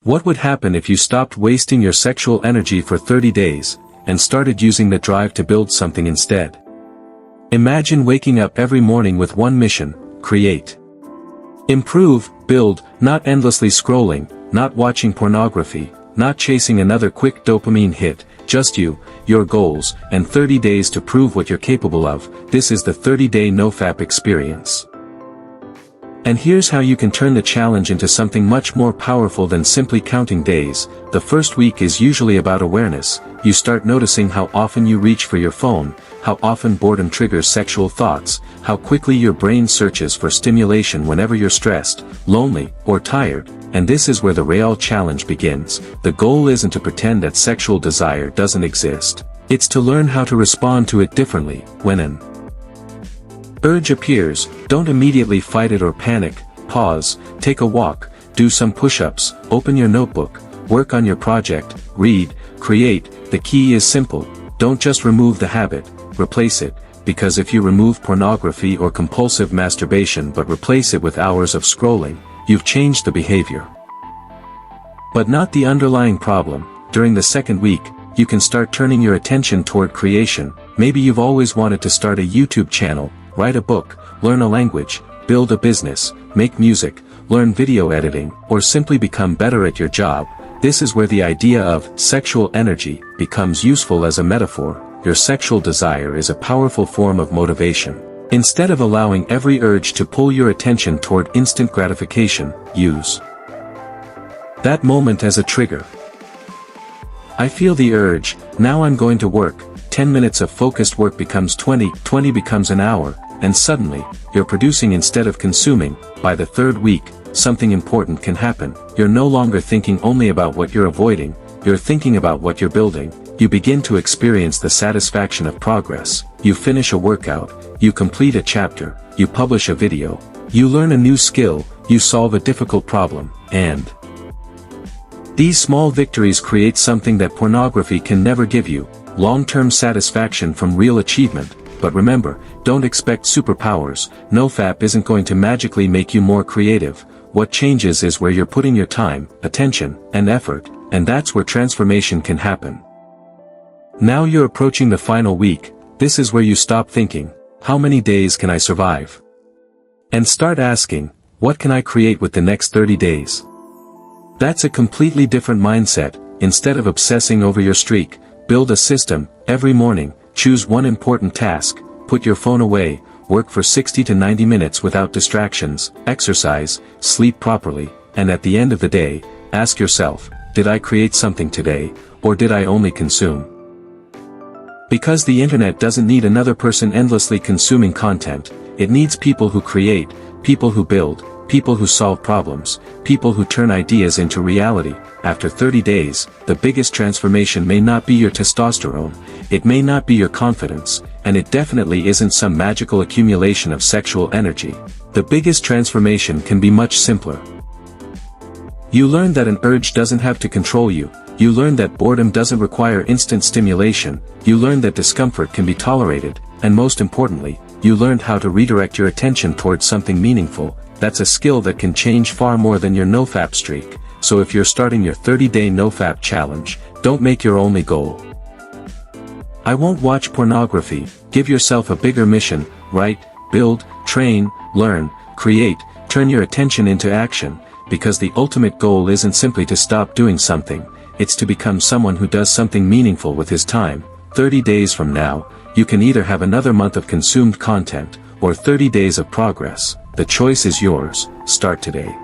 What would happen if you stopped wasting your sexual energy for 30 days, and started using the drive to build something instead? Imagine waking up every morning with one mission: create. Improve, build, not endlessly scrolling, not watching pornography, not chasing another quick dopamine hit, just you, your goals, and 30 days to prove what you're capable of. This is the 30-day NoFap experience. And here's how you can turn the challenge into something much more powerful than simply counting days. The first week is usually about awareness. You start noticing how often you reach for your phone, how often boredom triggers sexual thoughts, how quickly your brain searches for stimulation whenever you're stressed, lonely, or tired. And this is where the real challenge begins. The goal isn't to pretend that sexual desire doesn't exist. It's to learn how to respond to it differently. When an urge appears, don't immediately fight it or panic. Pause, take a walk, do some push-ups, open your notebook, work on your project, read, create. The key is simple: don't just remove the habit, replace it, because if you remove pornography or compulsive masturbation but replace it with hours of scrolling, you've changed the behavior, but not the underlying problem. During the second week, you can start turning your attention toward creation. Maybe you've always wanted to start a YouTube channel, write a book, learn a language, build a business, make music, learn video editing, or simply become better at your job. This is where the idea of sexual energy becomes useful as a metaphor. Your sexual desire is a powerful form of motivation. Instead of allowing every urge to pull your attention toward instant gratification, use that moment as a trigger. I feel the urge, now I'm going to work. 10 minutes of focused work becomes 20, 20 becomes an hour, and suddenly, you're producing instead of consuming. By the third week, something important can happen. You're no longer thinking only about what you're avoiding, you're thinking about what you're building. You begin to experience the satisfaction of progress. You finish a workout, you complete a chapter, you publish a video, you learn a new skill, you solve a difficult problem, and these small victories create something that pornography can never give you: long-term satisfaction from real achievement. But remember, don't expect superpowers. NoFap isn't going to magically make you more creative. What changes is where you're putting your time, attention, and effort, and that's where transformation can happen. Now you're approaching the final week. This is where you stop thinking, how many days can I survive? And start asking, what can I create with the next 30 days? That's a completely different mindset. Instead of obsessing over your streak, build a system. Every morning, choose one important task, put your phone away, work for 60 to 90 minutes without distractions, exercise, sleep properly, and at the end of the day, ask yourself, did I create something today, or did I only consume? Because the internet doesn't need another person endlessly consuming content. It needs people who create, people who build, people who solve problems, people who turn ideas into reality. After 30 days, the biggest transformation may not be your testosterone, it may not be your confidence, and it definitely isn't some magical accumulation of sexual energy. The biggest transformation can be much simpler. You learn that an urge doesn't have to control you. You learn that boredom doesn't require instant stimulation. You learn that discomfort can be tolerated, and most importantly, you learned how to redirect your attention towards something meaningful. That's a skill that can change far more than your NoFap streak. So if you're starting your 30-day NoFap challenge, don't make your only goal I won't watch pornography. Give yourself a bigger mission: write, build, train, learn, create, turn your attention into action, because the ultimate goal isn't simply to stop doing something, it's to become someone who does something meaningful with his time. 30 days from now, you can either have another month of consumed content, or 30 days of progress. The choice is yours. Start today.